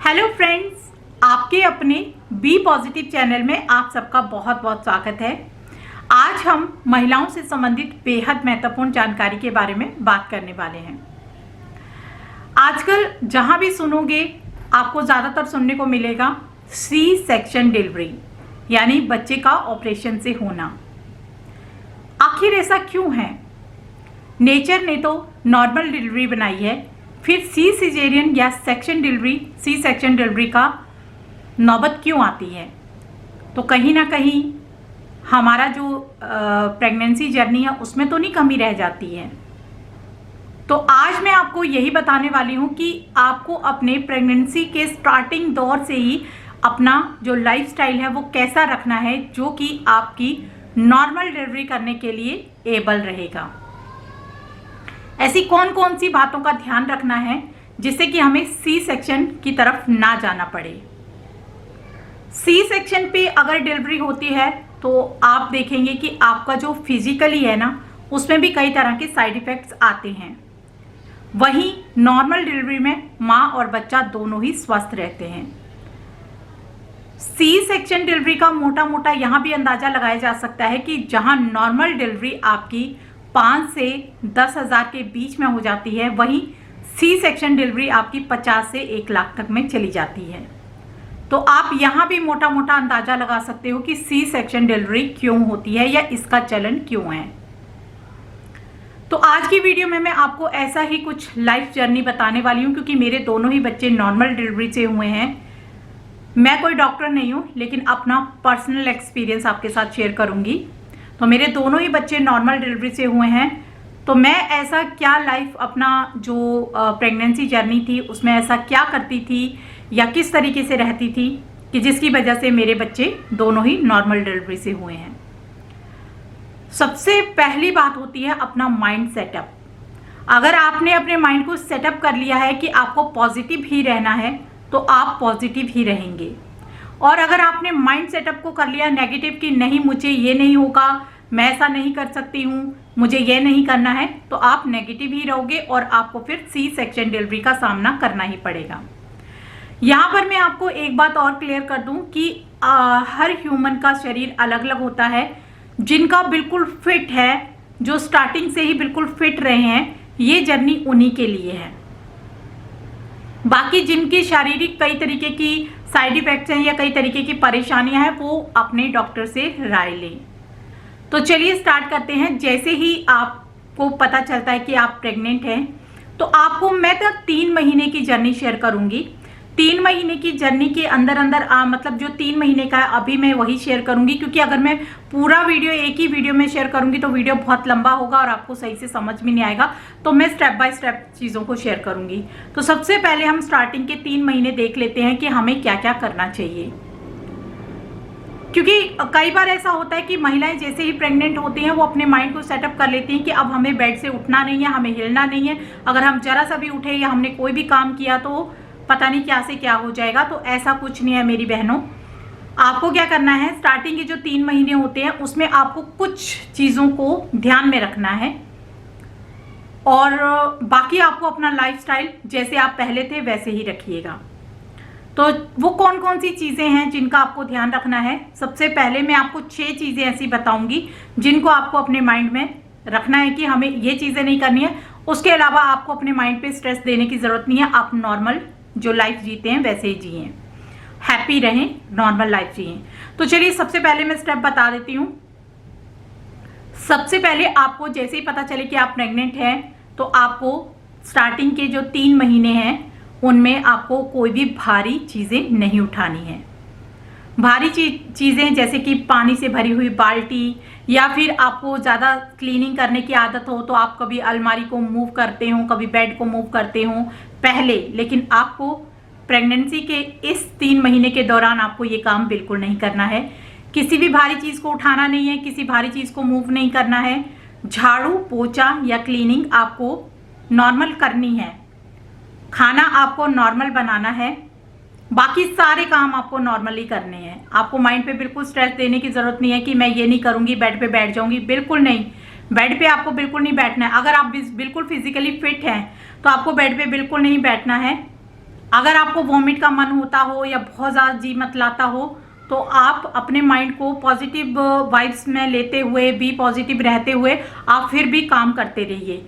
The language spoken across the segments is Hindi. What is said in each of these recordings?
हेलो फ्रेंड्स, आपके अपने बी पॉजिटिव चैनल में आप सबका बहुत बहुत स्वागत है। आज हम महिलाओं से संबंधित बेहद महत्वपूर्ण जानकारी के बारे में बात करने वाले हैं। आजकल जहां भी सुनोगे आपको ज़्यादातर सुनने को मिलेगा सी सेक्शन डिलीवरी, यानी बच्चे का ऑपरेशन से होना। आखिर ऐसा क्यों है? नेचर ने तो नॉर्मल डिलीवरी बनाई है, फिर सी सिजेरियन या सेक्शन डिलीवरी का नौबत क्यों आती है? तो कहीं ना कहीं हमारा जो प्रेगनेंसी जर्नी है उसमें तो नहीं कमी रह जाती है। तो आज मैं आपको यही बताने वाली हूँ कि आपको अपने प्रेगनेंसी के स्टार्टिंग दौर से ही अपना जो लाइफस्टाइल है वो कैसा रखना है, जो कि आपकी नॉर्मल डिलीवरी करने के लिए एबल रहेगा। ऐसी कौन कौन सी बातों का ध्यान रखना है जिससे कि हमें सी सेक्शन की तरफ ना जाना पड़े। सी सेक्शन पे अगर डिलीवरी होती है तो आप देखेंगे कि आपका जो फिजिकली है ना, उसमें भी कई तरह के साइड इफेक्ट्स आते हैं। वहीं नॉर्मल डिलीवरी में माँ और बच्चा दोनों ही स्वस्थ रहते हैं। सी सेक्शन डिलीवरी का मोटा मोटा यहाँ भी अंदाजा लगाया जा सकता है कि जहाँ नॉर्मल डिलीवरी आपकी 5 से 10,000 के बीच में हो जाती है, वहीं सी सेक्शन डिलीवरी आपकी 50 से 1 लाख तक में चली जाती है। तो आप यहाँ भी मोटा मोटा अंदाजा लगा सकते हो कि सी सेक्शन डिलीवरी क्यों होती है या इसका चलन क्यों है। तो आज की वीडियो में मैं आपको ऐसा ही कुछ लाइफ जर्नी बताने वाली हूँ, क्योंकि मेरे दोनों ही बच्चे नॉर्मल डिलीवरी से हुए हैं। मैं कोई डॉक्टर नहीं हूँ, लेकिन अपना पर्सनल एक्सपीरियंस आपके साथ शेयर करूँगी। तो मेरे दोनों ही बच्चे नॉर्मल डिलीवरी से हुए हैं, तो मैं ऐसा क्या लाइफ अपना जो प्रेगनेंसी जर्नी थी उसमें ऐसा क्या करती थी या किस तरीके से रहती थी कि जिसकी वजह से मेरे बच्चे दोनों ही नॉर्मल डिलीवरी से हुए हैं। सबसे पहली बात होती है अपना माइंड सेटअप। अगर आपने अपने माइंड को सेटअप कर लिया है कि आपको पॉजिटिव ही रहना है तो आप पॉजिटिव ही रहेंगे। और अगर आपने माइंड सेटअप को कर लिया नेगेटिव कि नहीं मुझे ये नहीं होगा, मैं ऐसा नहीं कर सकती हूँ, मुझे ये नहीं करना है, तो आप नेगेटिव ही रहोगे और आपको फिर सी सेक्शन डिलीवरी का सामना करना ही पड़ेगा। यहाँ पर मैं आपको एक बात और क्लियर कर दूँ कि हर ह्यूमन का शरीर अलग अलग होता है। जिनका बिल्कुल फिट है, जो स्टार्टिंग से ही बिल्कुल फिट रहे हैं, ये जर्नी उन्हीं के लिए है। बाकी जिनकी शारीरिक कई तरीके की साइड इफेक्ट्स हैं या कई तरीके की परेशानियां हैं, वो अपने डॉक्टर से राय लें। तो चलिए स्टार्ट करते हैं। जैसे ही आपको पता चलता है कि आप प्रेग्नेंट हैं, तो आपको मैं तो 3 महीने की जर्नी शेयर करूंगी। 3 महीने की जर्नी के अंदर मतलब जो 3 महीने का है अभी मैं वही शेयर करूंगी, क्योंकि अगर मैं पूरा वीडियो एक ही वीडियो में शेयर करूंगी तो वीडियो बहुत लंबा होगा और आपको सही से समझ में नहीं आएगा। तो मैं स्टेप बाय स्टेप चीज़ों को शेयर करूंगी। तो सबसे पहले हम स्टार्टिंग के 3 महीने देख लेते हैं कि हमें क्या क्या करना चाहिए, क्योंकि कई बार ऐसा होता है कि महिलाएं जैसे ही प्रेग्नेंट होती हैं वो अपने माइंड को सेटअप कर लेती हैं कि अब हमें बेड से उठना नहीं है, हमें हिलना नहीं है। अगर हम जरा सा भी उठे या हमने कोई भी काम किया तो पता नहीं क्या से क्या हो जाएगा। तो ऐसा कुछ नहीं है मेरी बहनों। आपको क्या करना है, स्टार्टिंग के जो 3 महीने होते हैं उसमें आपको कुछ चीज़ों को ध्यान में रखना है, और बाकी आपको अपना लाइफस्टाइल जैसे आप पहले थे वैसे ही रखिएगा। तो वो कौन कौन सी चीज़ें हैं जिनका आपको ध्यान रखना है? सबसे पहले मैं आपको 6 चीज़ें ऐसी बताऊंगी जिनको आपको अपने माइंड में रखना है कि हमें ये चीज़ें नहीं करनी है। उसके अलावा आपको अपने माइंड पे स्ट्रेस देने की ज़रूरत नहीं है। आप नॉर्मल जो लाइफ जीते हैं वैसे ही जिए, हैप्पी रहें, नॉर्मल लाइफ जिए। तो चलिए सबसे पहले मैं स्टेप बता देती हूँ। सबसे पहले आपको जैसे ही पता चले कि आप प्रेग्नेंट हैं, तो आपको स्टार्टिंग के जो 3 महीने हैं उनमें आपको कोई भी भारी चीज़ें नहीं उठानी है। भारी चीज़ें जैसे कि पानी से भरी हुई बाल्टी, या फिर आपको ज़्यादा क्लीनिंग करने की आदत हो तो आप कभी अलमारी को मूव करते हो, कभी बेड को मूव करते हो पहले, लेकिन आपको प्रेगनेंसी के इस 3 महीने के दौरान आपको ये काम बिल्कुल नहीं करना है। किसी भी भारी चीज़ को उठाना नहीं है, किसी भारी चीज़ को मूव नहीं करना है। झाड़ू पोछा या क्लीनिंग आपको नॉर्मल करनी है। खाना आपको नॉर्मल बनाना है। बाकी सारे काम आपको नॉर्मली करने हैं। आपको माइंड पे बिल्कुल स्ट्रेस देने की ज़रूरत नहीं है कि मैं ये नहीं करूँगी, बेड पे बैठ जाऊँगी। बिल्कुल नहीं, बेड पे आपको बिल्कुल नहीं बैठना है। अगर आप बिल्कुल फिजिकली फिट हैं तो आपको बेड पे बिल्कुल नहीं बैठना है। अगर आपको वॉमिट का मन होता हो या बहुत ज़्यादा जी मतलाता हो तो आप अपने माइंड को पॉजिटिव वाइब्स में लेते हुए, बी पॉजिटिव रहते हुए आप फिर भी काम करते रहिए।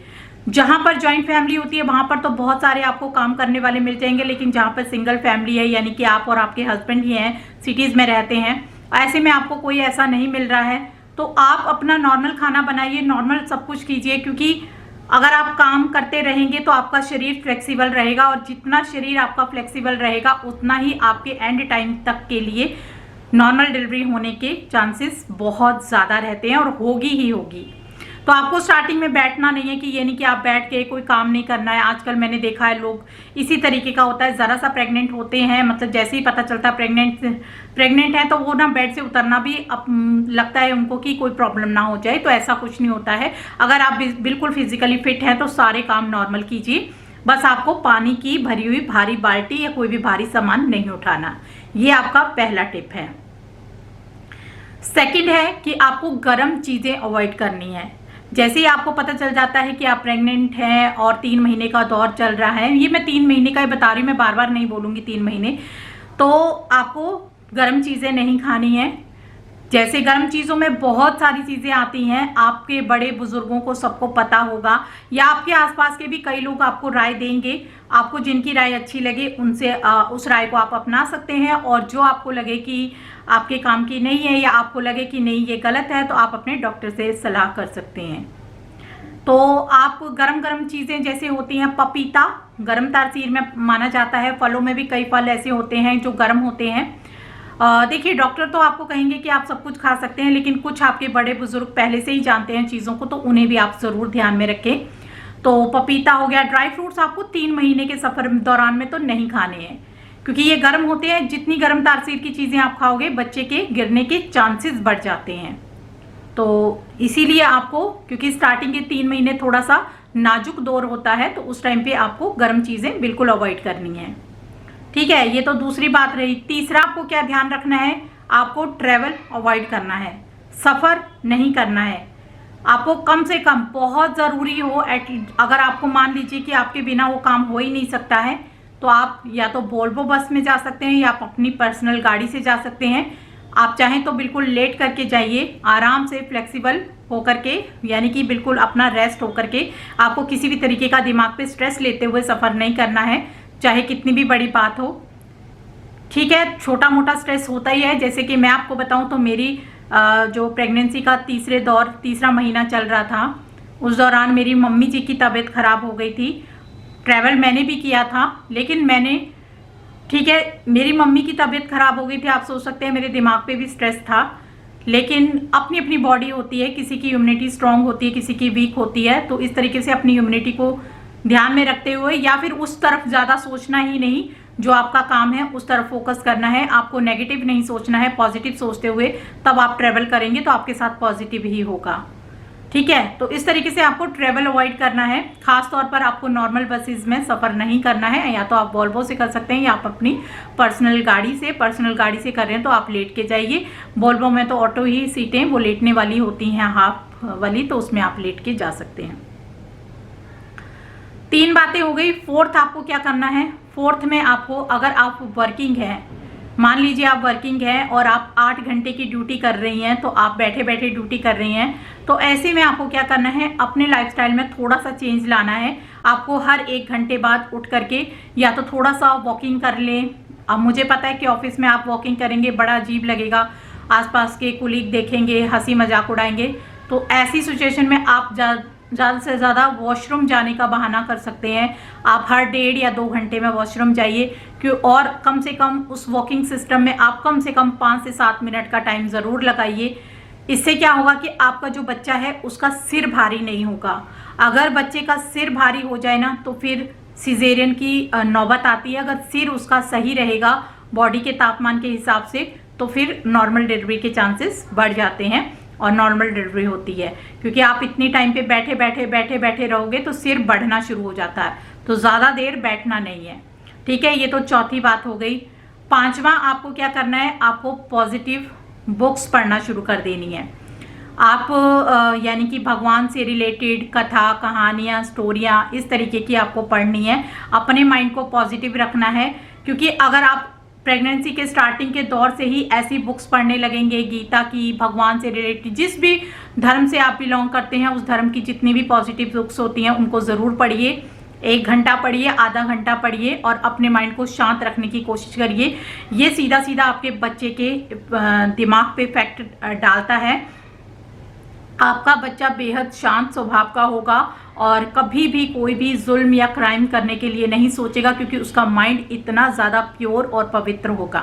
जहाँ पर जॉइंट फैमिली होती है वहाँ पर तो बहुत सारे आपको काम करने वाले मिल जाएंगे, लेकिन जहाँ पर सिंगल फैमिली है, यानी कि आप और आपके हस्बैंड ही हैं, सिटीज़ में रहते हैं, ऐसे में आपको कोई ऐसा नहीं मिल रहा है, तो आप अपना नॉर्मल खाना बनाइए, नॉर्मल सब कुछ कीजिए। क्योंकि अगर आप काम करते रहेंगे तो आपका शरीर फ्लेक्सिबल रहेगा, और जितना शरीर आपका फ्लेक्सिबल रहेगा उतना ही आपके एंड टाइम तक के लिए नॉर्मल डिलीवरी होने के चांसेस बहुत ज़्यादा रहते हैं, और होगी ही होगी। तो आपको स्टार्टिंग में बैठना नहीं है कि ये नहीं कि आप बैठ के कोई काम नहीं करना है। आजकल मैंने देखा है लोग इसी तरीके का होता है, ज़रा सा प्रेग्नेंट होते हैं, मतलब जैसे ही पता चलता है प्रेग्नेंट है तो वो ना बेड से उतरना भी लगता है उनको कि कोई प्रॉब्लम ना हो जाए। तो ऐसा कुछ नहीं होता है। अगर आप बिल्कुल फिजिकली फिट हैं तो सारे काम नॉर्मल कीजिए, बस आपको पानी की भरी हुई भारी बाल्टी या कोई भी भारी सामान नहीं उठाना। ये आपका पहला टिप है। सेकंड है कि आपको गर्म चीज़ें अवॉइड करनी है। जैसे ही आपको पता चल जाता है कि आप प्रेग्नेंट हैं और 3 महीने का दौर चल रहा है, ये मैं 3 महीने का ही बता रही हूँ, मैं बार बार नहीं बोलूँगी 3 महीने, तो आपको गर्म चीज़ें नहीं खानी है। जैसे गर्म चीज़ों में बहुत सारी चीज़ें आती हैं, आपके बड़े बुजुर्गों को सबको पता होगा, या आपके आसपास के भी कई लोग आपको राय देंगे। आपको जिनकी राय अच्छी लगे उनसे उस राय को आप अपना सकते हैं, और जो आपको लगे कि आपके काम की नहीं है या आपको लगे कि नहीं ये गलत है, तो आप अपने डॉक्टर से सलाह कर सकते हैं। तो आप गरम गरम चीज़ें जैसे होती हैं, पपीता गर्म तासीर में माना जाता है, फलों में भी कई फल ऐसे होते हैं जो गर्म होते हैं। देखिए, डॉक्टर तो आपको कहेंगे कि आप सब कुछ खा सकते हैं, लेकिन कुछ आपके बड़े बुजुर्ग पहले से ही जानते हैं चीज़ों को, तो उन्हें भी आप ज़रूर ध्यान में रखें। तो पपीता हो गया। ड्राई फ्रूट्स आपको 3 महीने के सफ़र दौरान में तो नहीं खाने हैं, क्योंकि ये गर्म होते हैं। जितनी गर्म तासीर की चीज़ें आप खाओगे बच्चे के गिरने के चांसेस बढ़ जाते हैं। तो इसीलिए आपको, क्योंकि स्टार्टिंग के 3 महीने थोड़ा सा नाजुक दौर होता है, तो उस टाइम पे आपको गर्म चीज़ें बिल्कुल अवॉइड करनी है। ठीक है, ये तो दूसरी बात रही। तीसरा आपको क्या ध्यान रखना है, आपको ट्रैवल अवॉइड करना है, सफ़र नहीं करना है। आपको कम से कम, बहुत ज़रूरी हो, अगर आपको मान लीजिए कि आपके बिना वो काम हो ही नहीं सकता है, तो आप या तो वोल्वो बस में जा सकते हैं या आप अपनी पर्सनल गाड़ी से जा सकते हैं। आप चाहें तो बिल्कुल लेट करके जाइए, आराम से फ्लेक्सिबल होकर के, यानी कि बिल्कुल अपना रेस्ट होकर के। आपको किसी भी तरीके का दिमाग पे स्ट्रेस लेते हुए सफ़र नहीं करना है, चाहे कितनी भी बड़ी बात हो। ठीक है, छोटा मोटा स्ट्रेस होता ही है। जैसे कि मैं आपको बताऊं तो मेरी जो प्रेगनेंसी का तीसरा महीना चल रहा था, उस दौरान मेरी मम्मी जी की तबीयत ख़राब हो गई थी। ट्रैवल मैंने भी किया था, लेकिन ठीक है, मेरी मम्मी की तबीयत ख़राब हो गई थी। आप सोच सकते हैं मेरे दिमाग पे भी स्ट्रेस था, लेकिन अपनी अपनी बॉडी होती है, किसी की इम्यूनिटी स्ट्रांग होती है, किसी की वीक होती है। तो इस तरीके से अपनी इम्यूनिटी को ध्यान में रखते हुए, या फिर उस तरफ ज़्यादा सोचना ही नहीं, जो आपका काम है उस तरफ फोकस करना है। आपको नेगेटिव नहीं सोचना है, पॉजिटिव सोचते हुए तब आप ट्रैवल करेंगे तो आपके साथ पॉजिटिव ही होगा। ठीक है, तो इस तरीके से आपको ट्रैवल अवॉइड करना है। खास तौर पर आपको नॉर्मल बसेस में सफ़र नहीं करना है, या तो आप वॉल्वो से कर सकते हैं या आप अपनी पर्सनल गाड़ी से कर रहे हैं तो आप लेट के जाइए। वॉल्वो में तो ऑटो ही सीटें वो लेटने वाली होती हैं, हाफ वाली, तो उसमें आप लेट के जा सकते हैं। 3 बातें हो गई। फोर्थ आपको क्या करना है, फोर्थ में आपको, अगर आप वर्किंग हैं, मान लीजिए आप वर्किंग हैं और आप 8 घंटे की ड्यूटी कर रही हैं, तो आप बैठे बैठे ड्यूटी कर रही हैं, तो ऐसे में आपको क्या करना है, अपने लाइफस्टाइल में थोड़ा सा चेंज लाना है। आपको हर 1 घंटे बाद उठ करके या तो थोड़ा सा वॉकिंग कर लें। अब मुझे पता है कि ऑफिस में आप वॉकिंग करेंगे बड़ा अजीब लगेगा, आसपास के कुलीग देखेंगे, हंसी मजाक उड़ाएंगे, तो ऐसी सिचुएशन में आप ज़्यादा से ज़्यादा वॉशरूम जाने का बहाना कर सकते हैं। आप हर 1.5 या 2 घंटे में वॉशरूम जाइए, और कम से कम उस वॉकिंग सिस्टम में आप कम से कम 5 से 7 मिनट का टाइम ज़रूर लगाइए। इससे क्या होगा कि आपका जो बच्चा है उसका सिर भारी नहीं होगा। अगर बच्चे का सिर भारी हो जाए ना, तो फिर सिजेरियन की नौबत आती है। अगर सिर उसका सही रहेगा बॉडी के तापमान के हिसाब से, तो फिर नॉर्मल डिलीवरी के चांसेस बढ़ जाते हैं और नॉर्मल डिलीवरी होती है। क्योंकि आप इतनी टाइम पे बैठे रहोगे तो सिर बढ़ना शुरू हो जाता है, तो ज़्यादा देर बैठना नहीं है। ठीक है, ये तो चौथी बात हो गई। 5वां आपको क्या करना है, आपको पॉजिटिव बुक्स पढ़ना शुरू कर देनी है। आप यानी कि भगवान से रिलेटेड कथा, कहानियाँ, स्टोरियाँ इस तरीके की आपको पढ़नी है। अपने माइंड को पॉजिटिव रखना है, क्योंकि अगर आप प्रेगनेंसी के स्टार्टिंग के दौर से ही ऐसी बुक्स पढ़ने लगेंगे, गीता की, भगवान से रिलेटेड, जिस भी धर्म से आप बिलोंग करते हैं उस धर्म की जितनी भी पॉजिटिव बुक्स होती हैं उनको ज़रूर पढ़िए। 1 घंटा पढ़िए, आधा घंटा पढ़िए और अपने माइंड को शांत रखने की कोशिश करिए। ये सीधा सीधा आपके बच्चे के दिमाग पे इफेक्ट डालता है। आपका बच्चा बेहद शांत स्वभाव का होगा और कभी भी कोई भी जुल्म या क्राइम करने के लिए नहीं सोचेगा, क्योंकि उसका माइंड इतना ज़्यादा प्योर और पवित्र होगा।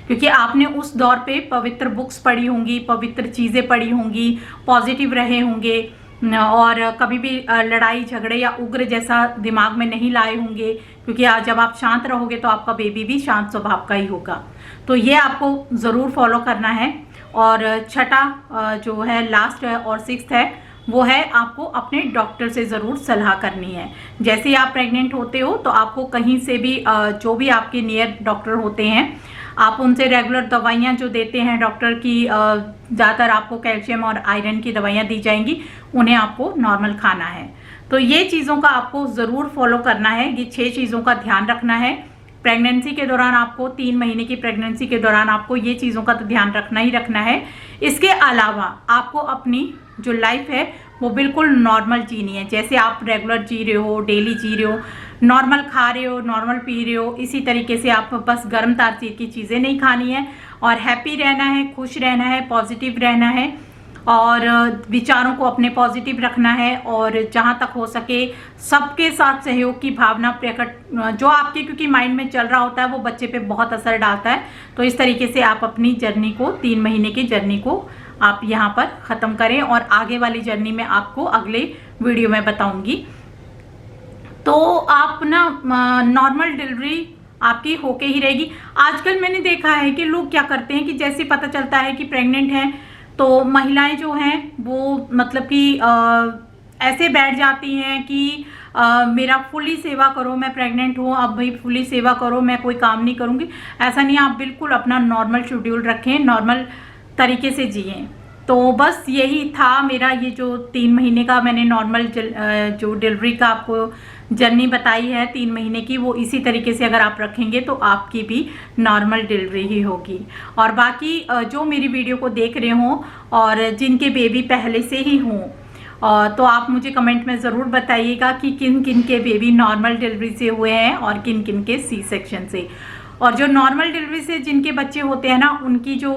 क्योंकि आपने उस दौर पे पवित्र बुक्स पढ़ी होंगी, पवित्र चीज़ें पढ़ी होंगी, पॉजिटिव रहे होंगे और कभी भी लड़ाई झगड़े या उग्र जैसा दिमाग में नहीं लाए होंगे। क्योंकि आज जब आप शांत रहोगे तो आपका बेबी भी शांत स्वभाव का ही होगा। तो ये आपको ज़रूर फॉलो करना है। और छठा जो है, लास्ट है और 6th है, वो है आपको अपने डॉक्टर से ज़रूर सलाह करनी है। जैसे ही आप प्रेग्नेंट होते हो तो आपको कहीं से भी जो भी आपके नियर डॉक्टर होते हैं आप उनसे रेगुलर दवाइयाँ जो देते हैं डॉक्टर की, ज़्यादातर आपको कैल्शियम और आयरन की दवाइयाँ दी जाएंगी, उन्हें आपको नॉर्मल खाना है। तो ये चीज़ों का आपको ज़रूर फॉलो करना है। ये 6 चीज़ों का ध्यान रखना है। प्रेगनेंसी के दौरान आपको 3 महीने की प्रेगनेंसी के दौरान आपको ये चीज़ों का तो ध्यान रखना ही रखना है। इसके अलावा आपको अपनी जो लाइफ है वो बिल्कुल नॉर्मल जीनी है। जैसे आप रेगुलर जी रहे हो, डेली जी रहे हो, नॉर्मल खा रहे हो, नॉर्मल पी रहे हो, इसी तरीके से आप बस गर्म तासीर की चीज़ें नहीं खानी है और हैप्पी रहना है, खुश रहना है, पॉजिटिव रहना है और विचारों को अपने पॉजिटिव रखना है। और जहाँ तक हो सके सबके साथ सहयोग की भावना प्रकट, जो आपके क्योंकि माइंड में चल रहा होता है वो बच्चे पे बहुत असर डालता है। तो इस तरीके से आप अपनी जर्नी को, 3 महीने की जर्नी को आप यहाँ पर ख़त्म करें और आगे वाली जर्नी में आपको अगले वीडियो में बताऊंगी। तो आप ना नॉर्मल डिलीवरी आपकी होके ही रहेगी। आजकल मैंने देखा है कि लोग क्या करते हैं कि जैसे पता चलता है कि प्रेग्नेंट हैं तो महिलाएं जो हैं वो मतलब कि ऐसे बैठ जाती हैं कि मेरा फुली सेवा करो, मैं प्रेग्नेंट हूँ, अब भाई फुली सेवा करो, मैं कोई काम नहीं करूँगी। ऐसा नहीं, आप बिल्कुल अपना नॉर्मल शेड्यूल रखें, नॉर्मल तरीके से जिएं। तो बस यही था मेरा ये जो 3 महीने का मैंने नॉर्मल जो डिलीवरी का आपको जर्नी बताई है 3 महीने की, वो इसी तरीके से अगर आप रखेंगे तो आपकी भी नॉर्मल डिलीवरी ही होगी। और बाकी जो मेरी वीडियो को देख रहे हों और जिनके बेबी पहले से ही हों, तो आप मुझे कमेंट में ज़रूर बताइएगा कि किन किन के बेबी नॉर्मल डिलीवरी से हुए हैं और किन किन के सी सेक्शन से। और जो नॉर्मल डिलीवरी से जिनके बच्चे होते हैं ना, उनकी जो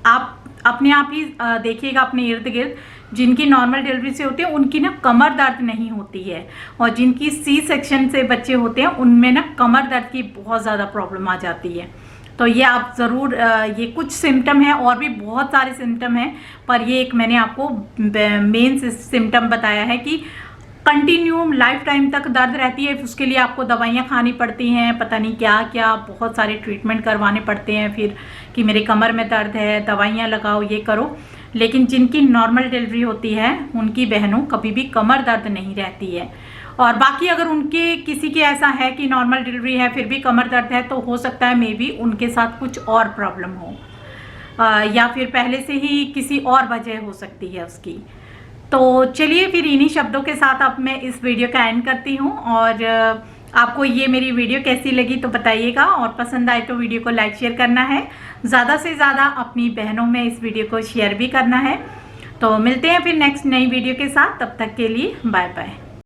आप अपने आप ही देखिएगा अपने इर्द गिर्द, जिनकी नॉर्मल डिलीवरी से होती है उनकी ना कमर दर्द नहीं होती है, और जिनकी सी सेक्शन से बच्चे होते हैं उनमें ना कमर दर्द की बहुत ज़्यादा प्रॉब्लम आ जाती है। तो ये आप ज़रूर, ये कुछ सिम्टम है, और भी बहुत सारे सिम्टम हैं, पर ये एक मैंने आपको मेन सिम्टम बताया है कि कंटिन्यू लाइफ टाइम तक दर्द रहती है। उसके लिए आपको दवाइयाँ खानी पड़ती हैं, पता नहीं क्या क्या, बहुत सारे ट्रीटमेंट करवाने पड़ते हैं फिर कि मेरे कमर में दर्द है, दवाइयाँ लगाओ, ये करो। लेकिन जिनकी नॉर्मल डिलीवरी होती है उनकी बहनों कभी भी कमर दर्द नहीं रहती है। और बाकी अगर उनके किसी के ऐसा है कि नॉर्मल डिलीवरी है फिर भी कमर दर्द है, तो हो सकता है मे बी उनके साथ कुछ और प्रॉब्लम हो, या फिर पहले से ही किसी और वजह हो सकती है उसकी। तो चलिए फिर इन्हीं शब्दों के साथ अब मैं इस वीडियो का एंड करती हूँ। और आपको ये मेरी वीडियो कैसी लगी तो बताइएगा, और पसंद आए तो वीडियो को लाइक शेयर करना है, ज़्यादा से ज़्यादा अपनी बहनों में इस वीडियो को शेयर भी करना है। तो मिलते हैं फिर नेक्स्ट नई वीडियो के साथ, तब तक के लिए बाय बाय।